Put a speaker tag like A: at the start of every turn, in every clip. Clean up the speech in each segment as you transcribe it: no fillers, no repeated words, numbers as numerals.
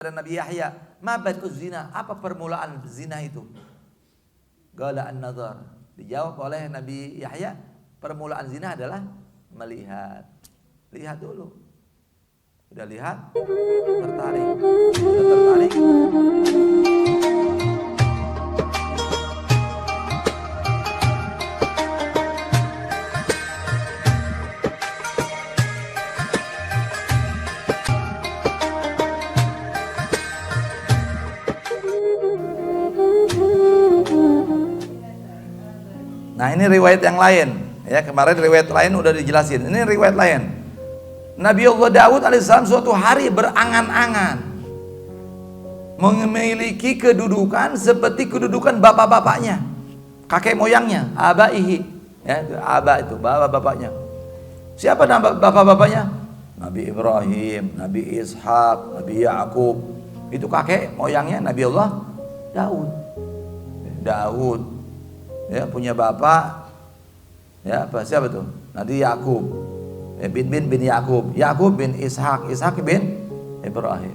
A: Kepada Nabi Yahya, ma bad'uz zina, apa permulaan zina itu? Qala an-nazar. Dijawab oleh Nabi Yahya, permulaan zina adalah melihat. Lihat dulu. Udah lihat, tertarik. Udah tertarik. Nah, ini riwayat yang lain. Ya, kemarin riwayat lain udah dijelasin. Ini riwayat lain. Nabi Allah Daud alaihissalam suatu hari berangan-angan memiliki kedudukan seperti kedudukan bapak-bapaknya, kakek moyangnya, abaihi. Ya, itu aba itu bapak-bapaknya. Siapa nama bapak-bapaknya? Nabi Ibrahim, Nabi Ishak, Nabi Yakub. Itu kakek moyangnya Nabi Allah Daud. Daud ya punya bapak ya apa siapa tuh? Nabi Yakub. Bin Yakub, Yakub bin Ishak, Ishak bin Ibrahim.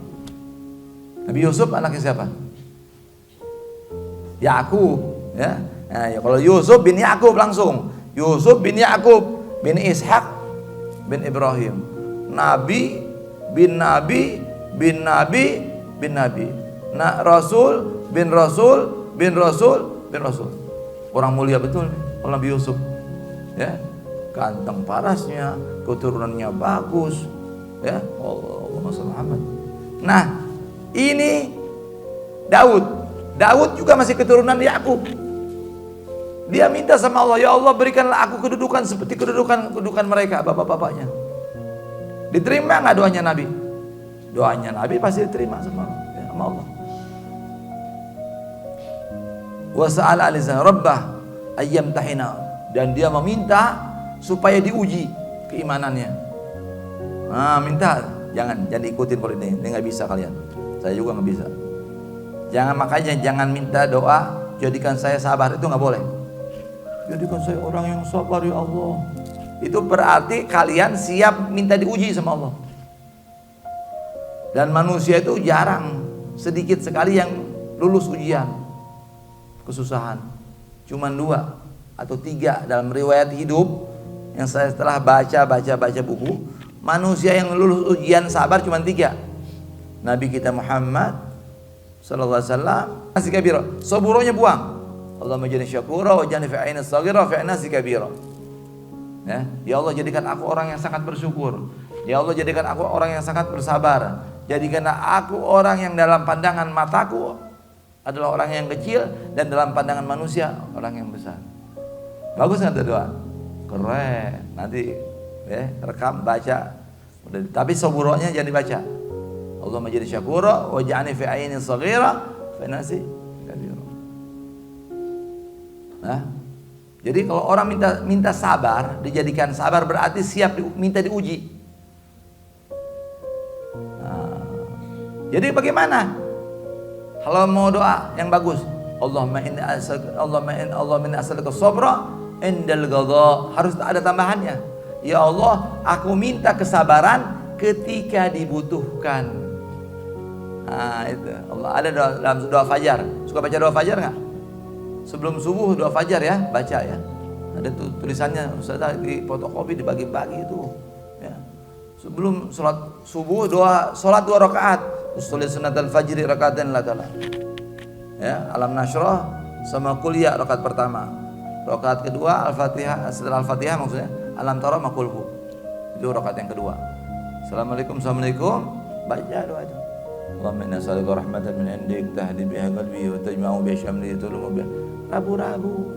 A: Nabi Yusuf anaknya siapa? Yakub ya. Nah, ya kalau Yusuf bin Yakub langsung. Yusuf bin Yakub bin Ishak bin Ibrahim. Nabi bin Nabi bin Nabi bin Nabi. Nah, Rasul bin Rasul bin Rasul bin Rasul. Orang mulia betul Nabi Yusuf. Ya, ganteng parasnya, keturunannya bagus. Ya, Allahumma shalli Muhammad. Nah, ini Daud. Daud juga masih keturunan Yakub. Dia minta sama Allah, ya Allah berikanlah aku kedudukan seperti kedudukan mereka, bapak-bapaknya. Diterima nggak doanya Nabi? Doanya Nabi pasti diterima sama Allah. Wa sa'ala alizan rabbah ayyam tahina, dan dia meminta supaya diuji keimanannya. Nah, minta jangan ikutin kalau ini nggak bisa kalian. Saya juga nggak bisa. Makanya jangan minta doa jadikan saya sabar, itu nggak boleh. Jadikan saya orang yang sabar ya Allah. Itu berarti kalian siap minta diuji sama Allah. Dan manusia itu jarang, sedikit sekali yang lulus ujian. Kesusahan cuman 2 atau 3 dalam riwayat hidup yang saya setelah baca buku, manusia yang lulus ujian sabar cuman 3. Nabi kita Muhammad sallallahu alaihi wasallam nasi kabira, saburonya buang. Allahumma jani syakura wa jani fi aini saghira fi nasi kabira. Ya Allah jadikan aku orang yang sangat bersyukur. Ya Allah jadikan aku orang yang sangat bersabar. Jadikanlah aku orang yang dalam pandangan mataku adalah orang yang kecil dan dalam pandangan manusia orang yang besar. Bagus nggak doa? Keren. Nanti ya rekam baca. Tapi saburonya jangan dibaca. Allahumma jadi syakura wa ja'alni fi aini saghira fi nasi kabira. Nah, jadi kalau orang minta sabar, dijadikan sabar berarti siap minta diuji. Nah, jadi bagaimana? Kalau mau doa yang bagus, Allahumma inni as'aluka sabra indal ghadha, harus ada tambahannya. Ya Allah, aku minta kesabaran ketika dibutuhkan. Nah, itu. Allah ada dalam doa fajar. Suka baca doa fajar enggak? Sebelum subuh doa fajar ya, baca ya. Ada tuh tulisannya, Ustaz di fotokopi dibagi-bagi itu. Ya. Sebelum sholat subuh sholat 2 rakaat. Usul sunatul fajri rakaatain la ta'ala. Ya, alam nashrah sama kuliah rakaat pertama. Rakaat kedua Al-Fatihah, setelah Al-Fatihah maksudnya alam tara makulhu. Itu rakaat yang kedua. Assalamualaikum baca doa itu. Allahumma inna nas'aluka rahmatan min indik tahdi biha qalbi wa tajma'u bi syamli tulumu bi. Rabu-rabu.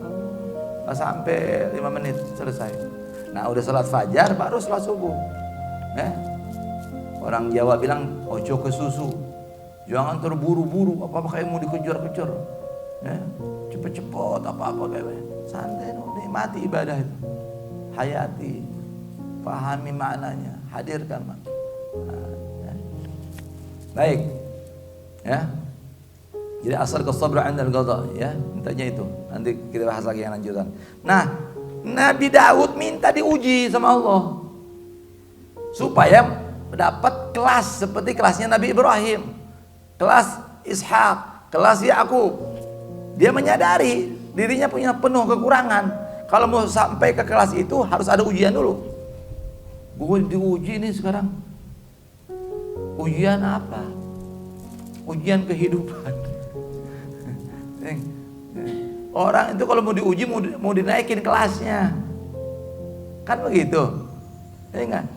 A: Enggak sampai 5 menit selesai. Nah, udah salat fajar baru salat subuh. Orang Jawa bilang ojo ke susu, jangan terburu-buru apa-apa kayak mau dikejar-kejar, cepet-cepet apa-apa kayak santai, nikmati ibadah itu, hayati, pahami maknanya, hadirkan makna. Baik, ya. Jadi asal kesabra 'indal ghadha, ya, mintanya itu. Nanti kita bahas lagi yang lanjutan. Nah, Nabi Daud minta diuji sama Allah supaya dapat kelas seperti kelasnya Nabi Ibrahim. kelas Ishak, kelas Yakub. Dia menyadari dirinya punya penuh kekurangan. Kalau mau sampai ke kelas itu harus ada ujian dulu. Gue diuji nih sekarang. Ujian apa? Ujian kehidupan. Orang itu kalau mau diuji mau dinaikin kelasnya, kan begitu.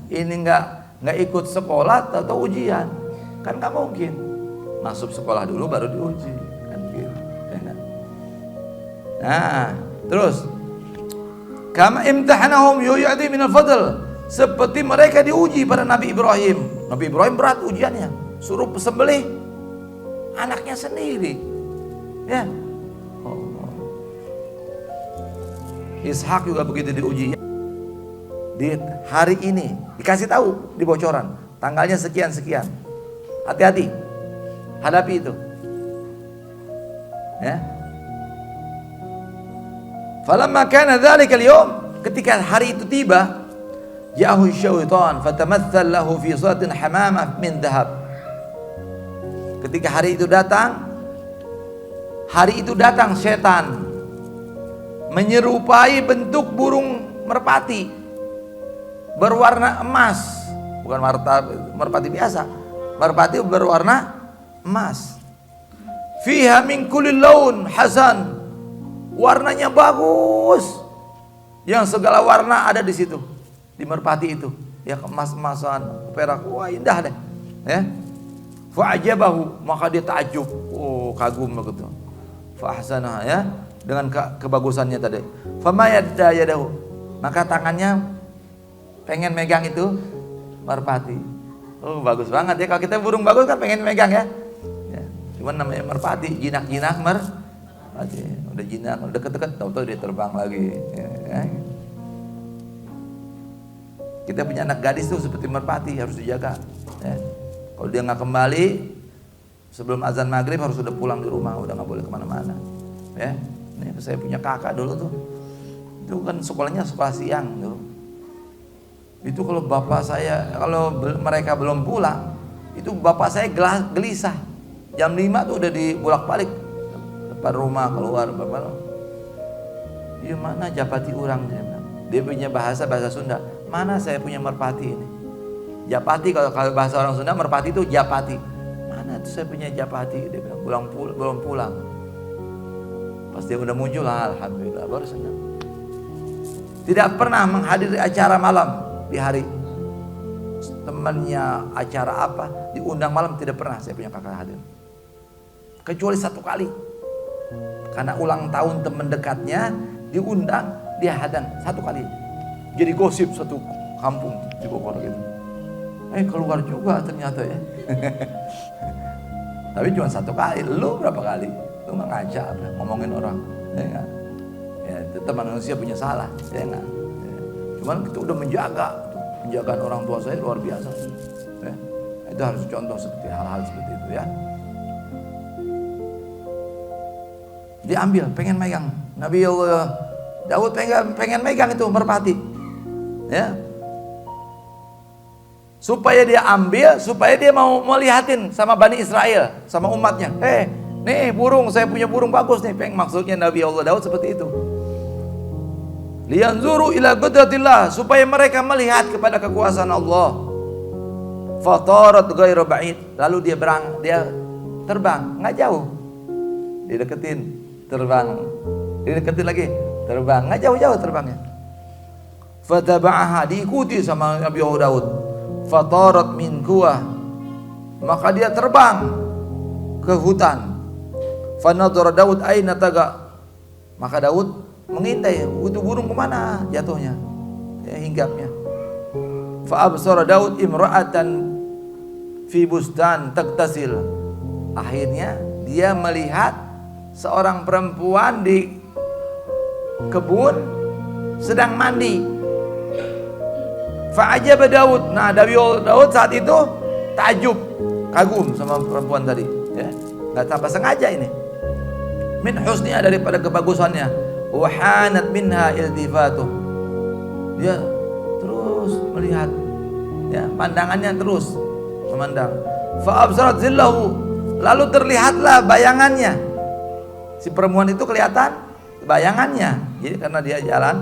A: Ini nggak ikut sekolah atau ujian, kan nggak mungkin. Masuk sekolah dulu baru diuji, kan gitu. Nah, terus kama imtahanahum yu'ti minal fadl, seperti mereka diuji pada Nabi Ibrahim. Nabi Ibrahim berat ujiannya, suruh sembelih anaknya sendiri. Ya. Ishak juga begitu diuji. Di hari ini dikasih tahu di bocoran, tanggalnya sekian-sekian. Hati-hati, hadapi itu. Ya. Falamma kana dzalika al-yawm, ketika hari itu tiba, ja'ahu syaitan fatamatsal lahu fi suratin hamamah min dhahab. Ketika hari itu datang setan menyerupai bentuk burung merpati berwarna emas, bukan merpati biasa, merpati berwarna emas. Fiha min kulli laun hasan, warnanya bagus, yang segala warna ada di situ, di merpati itu, ya emas-emasan, perak, wah indah deh, ya. Fa'ajabahu, maka dia takjub, oh kagum begitu. Fa'ahsana, ya, dengan kebagusannya tadi. Famayadda yadahu, maka tangannya pengen megang itu merpati. Oh bagus banget ya, kalau kita burung bagus kan pengen megang ya. Ya, cuman namanya merpati, jinak-jinak merpati. Udah jinak, udah deket-deket, tahu-tahu dia terbang lagi. Ya. Kita punya anak gadis tuh seperti merpati, harus dijaga. Ya. Kalau dia nggak kembali sebelum azan maghrib harus sudah pulang di rumah, udah nggak boleh kemana-mana. Ya, ini saya punya kakak dulu tuh, itu kan sekolahnya sekolah siang tuh. Itu kalau bapak saya, kalau mereka belum pulang, itu bapak saya gelisah. Jam 5 tuh udah dibolak-balik depan rumah, keluar bapak. Ya mana japati orang, dia punya bahasa Sunda. Mana saya punya merpati ini? Japati, kalau bahasa orang Sunda merpati itu japati. Mana tuh saya punya japati? Dia bilang belum pulang. Pas dia udah muncul, alhamdulillah baru senang. Tidak pernah menghadiri acara malam di hari temannya, acara apa diundang malam, tidak pernah saya punya kakak hadir, kecuali satu kali karena ulang tahun teman dekatnya diundang, dia hadang satu kali, jadi gosip satu kampung di Bogor gitu. Keluar juga ternyata ya. Tapi cuma satu kali, lu berapa kali? Lu nggak ngaca apa, ngomongin orang, ya nggak? Ya tetap manusia punya salah, ya nggak? Ya. Cuman kita udah penjagaan orang tua saya luar biasa. Ya. Itu harus contoh seperti hal-hal seperti itu ya. Diambil, pengen megang. Nabi Allah Daud pengen megang itu merpati, ya. Supaya dia ambil, supaya dia mau melihatin sama Bani Israel, sama umatnya. Nih burung, saya punya burung bagus nih. Maksudnya Nabi Allah Daud seperti itu. Liyanzuru ila qudratillah, supaya mereka melihat kepada kekuasaan Allah. Fatarat ghairu ba'id, lalu dia terbang, nggak jauh. Dideketin, terbang. Dideketin lagi, terbang, nggak jauh-jauh terbangnya. Fataba'aha, diikuti sama Nabi Allah Daud. Fatarat min kuah, maka dia terbang ke hutan. Fanadhara Daud aina taga, maka Daud mengintai itu burung kemana jatuhnya, ya, hinggapnya. Fa absara Daud imra'atan fi bustan taktasil, akhirnya dia melihat seorang perempuan di kebun sedang mandi. Fa'ajaba Daud. Nah, Daud saat itu takjub, kagum sama perempuan tadi, ya. Enggak tanpa sengaja ini. Min husniha, daripada kebagusannya. Wa hanat minha iltifatuh. Dia terus melihat, ya, pandangannya terus memandang. Fa absarat zillahu, lalu terlihatlah bayangannya. Si perempuan itu kelihatan bayangannya. Jadi karena dia jalan.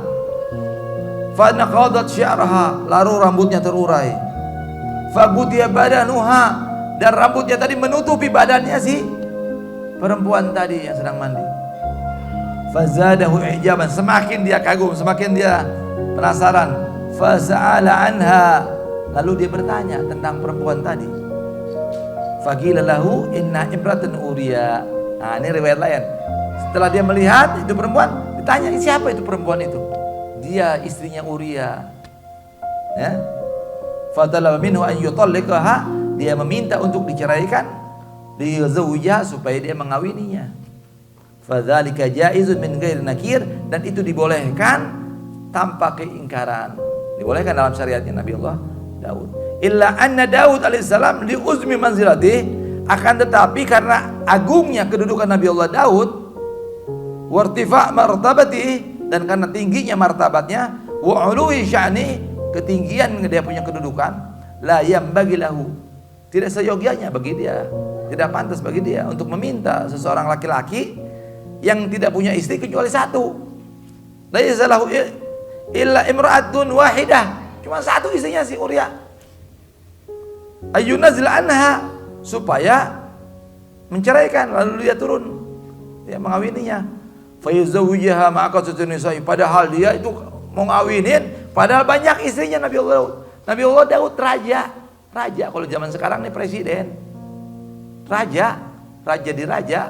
A: Fa naqadat sya'raha, lalu rambutnya terurai. Fa gutiya badanuha, dan rambutnya tadi menutupi badannya si perempuan tadi yang sedang mandi. Fazadahu ijaban, semakin dia kagum, semakin dia penasaran. Faza'ala anha, lalu dia bertanya tentang perempuan tadi. Faqila lahu inna imratan uriya. Nah, ini riwayat lain. Setelah dia melihat itu perempuan, ditanya siapa itu perempuan itu. Dia istrinya Uria. Ya. Fatalaba minhu an yutalliqaha, dia meminta untuk diceraikan, liyuzawwijaha, supaya dia mengawininya. Fadzalika jaizun min ghairi nakir, dan itu dibolehkan tanpa keingkaran. Dibolehkan dalam syariatnya Nabi Allah Daud. Illa anna Daud alaihissalam li uzmi manzilatih, akan tetapi karena agungnya kedudukan Nabi Allah Daud, wartifa' martabati, dan karena tingginya martabatnya, wa ului sya'ni, ketinggian dia punya kedudukan, la yambagi lahu, tidak seyogianya bagi dia, tidak pantas bagi dia untuk meminta seseorang laki-laki yang tidak punya istri kecuali satu. Laisa lahu illa imra'atun wahidah, cuma satu istrinya si Uria. Ayunazil anha, supaya menceraikan, lalu dia turun, dia mengawininya. Fayuzawwijaha ma'aqasatun nisa'i, padahal dia itu mau ngawinin, padahal banyak istrinya Nabi Allah Daud. Nabi Allah Daud raja, kalau zaman sekarang nih presiden, raja di raja,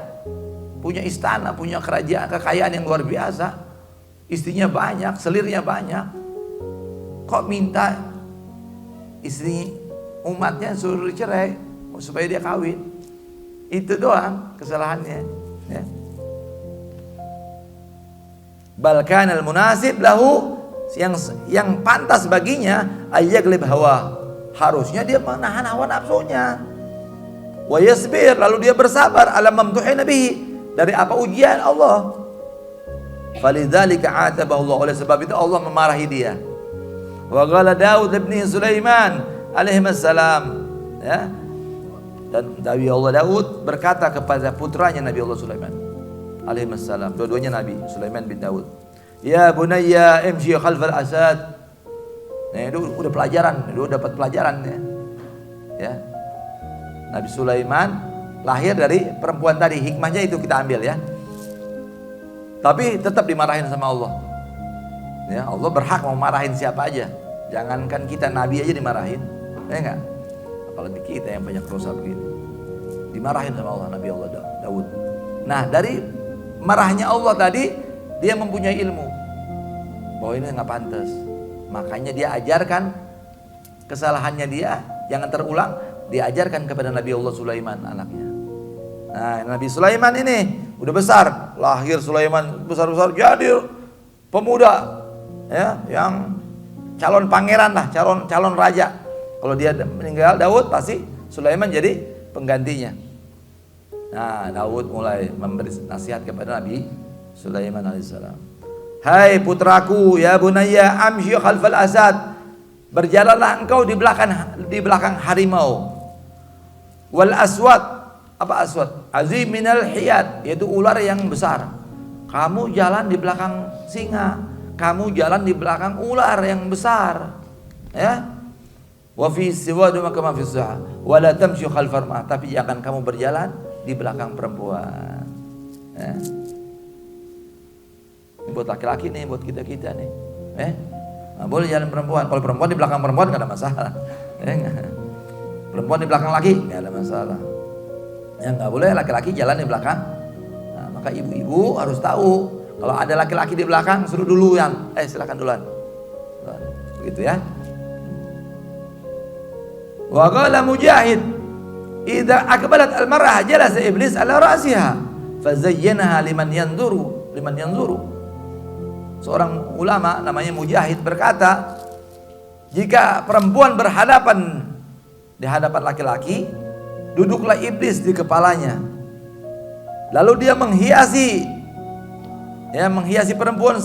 A: punya istana, punya kerajaan, kekayaan yang luar biasa, istrinya banyak, selirnya banyak. Kok minta istri umatnya suruh cerai supaya dia kawin? Itu doang kesalahannya, ya. Balkan al-munasib lahu, yang pantas baginya ayyaglib hawa, harusnya dia menahan hawa nafsunya. Wa yasbir, lalu dia bersabar ala mamtuhi nabihi, dari apa ujian Allah. Falidzalika atabahu Allah, oleh sebab itu Allah memarahi dia. Wa qala Daud ibni Sulaiman alaihi assalam, ya. Dan Nabi Allah Daud berkata kepada putranya Nabi Allah Sulaiman alaihi assalam, dua-duanya Nabi Sulaiman bin Daud, ya bunayya imshi khalfal asad. Nah, itu udah pelajaran, itu dapat pelajaran, ya. Nabi Sulaiman lahir dari perempuan tadi, hikmahnya itu kita ambil, ya. Tapi tetap dimarahin sama Allah. Ya, Allah berhak mau marahin siapa aja. Jangankan kita, Nabi aja dimarahin, ya enggak? Apalagi kita yang banyak dosa begini. Dimarahin sama Allah, Nabi Allah Daud. Nah, dari marahnya Allah tadi, dia mempunyai ilmu bahwa ini nggak pantas. Makanya dia ajarkan kesalahannya dia, jangan terulang. Dia ajarkan kepada Nabi Allah Sulaiman, anaknya. Nah, Nabi Sulaiman ini udah besar, lahir Sulaiman besar-besar, jadi pemuda, ya, yang calon pangeran lah, calon raja. Kalau dia meninggal Daud, pasti Sulaiman jadi penggantinya. Nah, Daud mulai memberi nasihat kepada Nabi Sulaiman alaihissalam. Hai putraku, ya bunayya amshi khalfal asad, berjalanlah engkau di belakang harimau. Wal aswad, apa aswad? Azim minal hiyad, yaitu ular yang besar. Kamu jalan di belakang singa, kamu jalan di belakang ular yang besar, ya. Wa fi siwadu maka ma fi sa'a, wa la tamshi khalfal mar'ah, tapi jangan kamu berjalan di belakang perempuan, ya. Ini buat laki-laki nih, buat kita nih, nah, boleh jalan perempuan. Kalau perempuan di belakang perempuan nggak ada masalah, perempuan di belakang laki nggak ada masalah. Yang nggak boleh laki-laki jalan di belakang. Nah, maka ibu-ibu harus tahu, kalau ada laki-laki di belakang suruh duluan, silakan duluan, begitu, ya. Wa qala Mujahid, idza akbalat al-mar'ah jalasa iblis ala ra'siha fazayyanaha liman yanzuru. Seorang ulama namanya Mujahid berkata, jika perempuan berhadapan di hadapan laki-laki, duduklah iblis di kepalanya, lalu dia menghiasi perempuan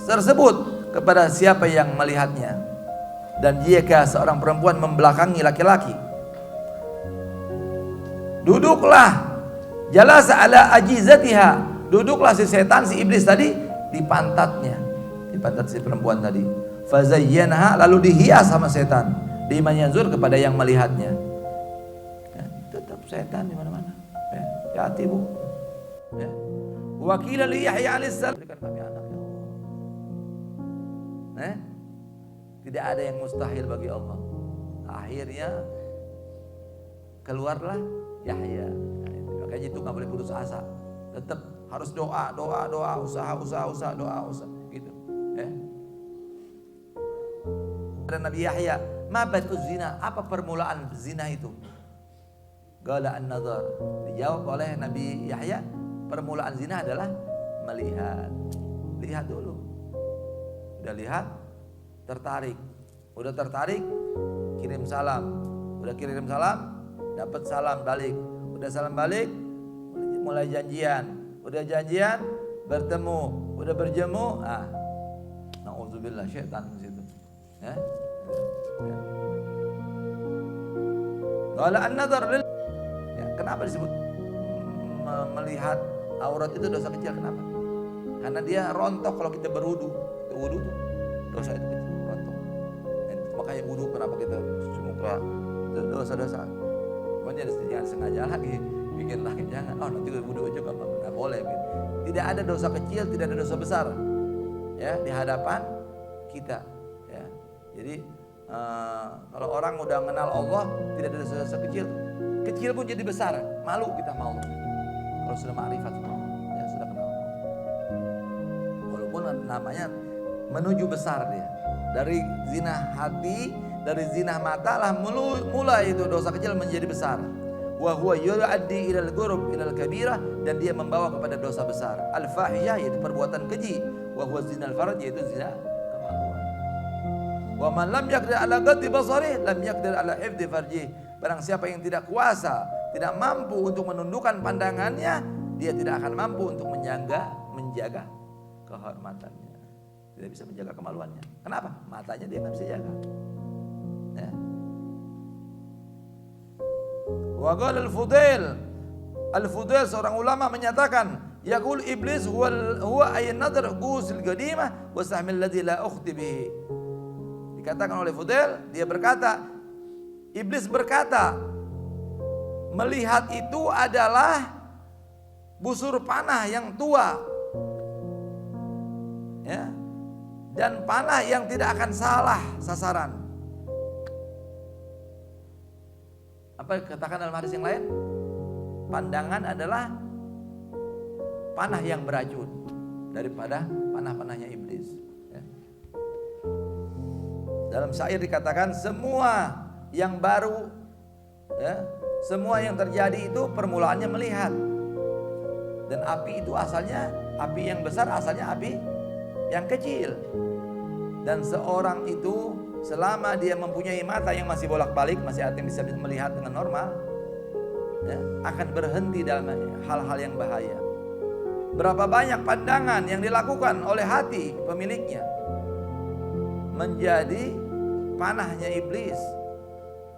A: tersebut kepada siapa yang melihatnya. Dan jika seorang perempuan membelakangi laki-laki, Duduklah. Jalasa ala ajizatiha. Duduklah si setan, si iblis tadi di pantatnya. Di pantat si perempuan tadi. Fazayyanaha, lalu dihias sama setan. Liman yanzur, kepada yang melihatnya. Ya, tetap setan di mana-mana. Ya, hati bu. Ya. Wa qila li Yahya alaihissalam, berikan kami anak ya Allah. Tidak ada yang mustahil bagi Allah. Akhirnya keluarlah Yahya. Makanya itu nggak boleh putus asa. Tetap harus doa, usaha, doa. Gitu. Ya. Dan Nabi Yahya, ma badu zina, apa permulaan zina itu? Qala an-nazar. Dijawab oleh Nabi Yahya, permulaan zina adalah melihat. Lihat dulu. Udah lihat, tertarik. Udah tertarik, kirim salam. Udah kirim salam, dapat salam balik. Udah salam balik, mulai janjian. Udah janjian, bertemu. Udah berjemu, na'udzubillah, syaitan di situ. Ya. Qala an-nazar lil, ya, kenapa disebut melihat aurat itu dosa kecil? Kenapa? Karena dia rontok kalau kita berwudu. Kita wudu tuh dosa itu kecil, rontok. Makanya wudu kenapa kita cuci muka, dosa-dosa. Makanya jangan sengaja lagi bikin lagi, jangan. Oh nanti wudu aja nggak boleh. Tidak ada dosa kecil, tidak ada dosa besar. Ya, di hadapan kita. Ya. Jadi kalau orang udah mengenal Allah, tidak ada dosa-dosa kecil. Kecil pun jadi besar. Malu kita mau. Kalau sudah ma'rifat sama Allah, ya sudah kenal Allah. Walaupun namanya menuju besar dia. Dari zina hati, dari zina mata lah mulai itu dosa kecil menjadi besar. Wa huwa yu'addi ilal ghurub ilal kabirah, dan dia membawa kepada dosa besar. Al-fahiyah, yaitu perbuatan keji. Wa huwa zinal farj, yaitu zina kemaluan. Wa man lam yaqdir ala ghaddi basarih lam yaqdir ala hifdzi farjih. Barang siapa yang tidak kuasa, tidak mampu untuk menundukkan pandangannya, dia tidak akan mampu untuk menjaga kehormatannya. Tidak bisa menjaga kemaluannya. Kenapa? Matanya dia nggak bisa jaga. Ya. Wa qala Al-Fudail seorang ulama menyatakan, yaqul iblis huwa ayyan nadar qusil qadimah wa sahmil ladzi la ukhti bihi. Dikatakan oleh Fudail, dia berkata, iblis berkata, melihat itu adalah busur panah yang tua, ya, dan panah yang tidak akan salah sasaran. Apa katakan dalam hadis yang lain? Pandangan adalah panah yang beracun daripada panah-panahnya iblis. Ya. Dalam syair dikatakan, semua yang baru, ya, semua yang terjadi itu permulaannya melihat. Dan api itu asalnya, api yang besar asalnya api yang kecil. Dan seorang itu selama dia mempunyai mata yang masih bolak-balik, masih artinya bisa melihat dengan normal, ya, akan berhenti dalam hal-hal yang bahaya. Berapa banyak pandangan yang dilakukan oleh hati pemiliknya menjadi panahnya iblis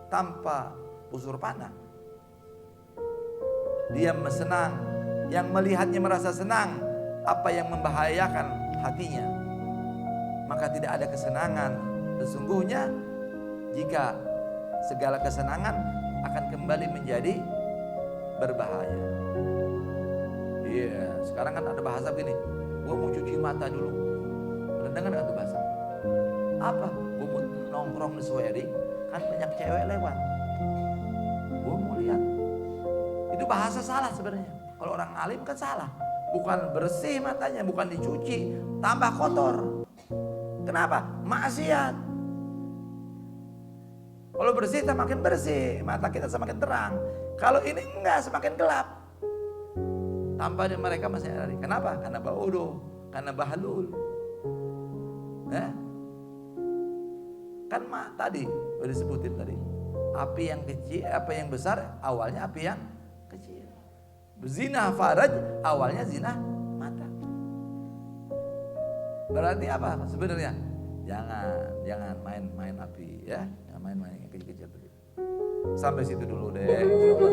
A: tanpa busur panah. Dia senang, yang melihatnya merasa senang, apa yang membahayakan hatinya, maka tidak ada kesenangan. Sesungguhnya jika segala kesenangan akan kembali menjadi berbahaya. Iya, sekarang kan ada bahasa begini, gua mau cuci mata dulu. Pernah dengar nggak tuh bahasa? Apa? Gua mau nongkrong di wedding, kan banyak cewek lewat. Gua mau lihat. Itu bahasa salah sebenarnya. Kalau orang alim kan salah. Bukan bersih matanya, bukan dicuci, tambah kotor. Kenapa? Maksiat. Kalau bersih kita makin bersih, mata kita semakin terang. Kalau ini enggak, semakin gelap. Tanpa mereka masih ada. Kenapa? Karena baudo, karena bahlul. Kan tadi udah disebutin tadi. Api yang kecil, apa yang besar, awalnya api yang kecil. Zina faraj, awalnya zina mata. Berarti apa sebenarnya? Jangan main-main api, ya. Jangan main-main yang kecil-kecil tadi. Sampai situ dulu deh, insyaallah.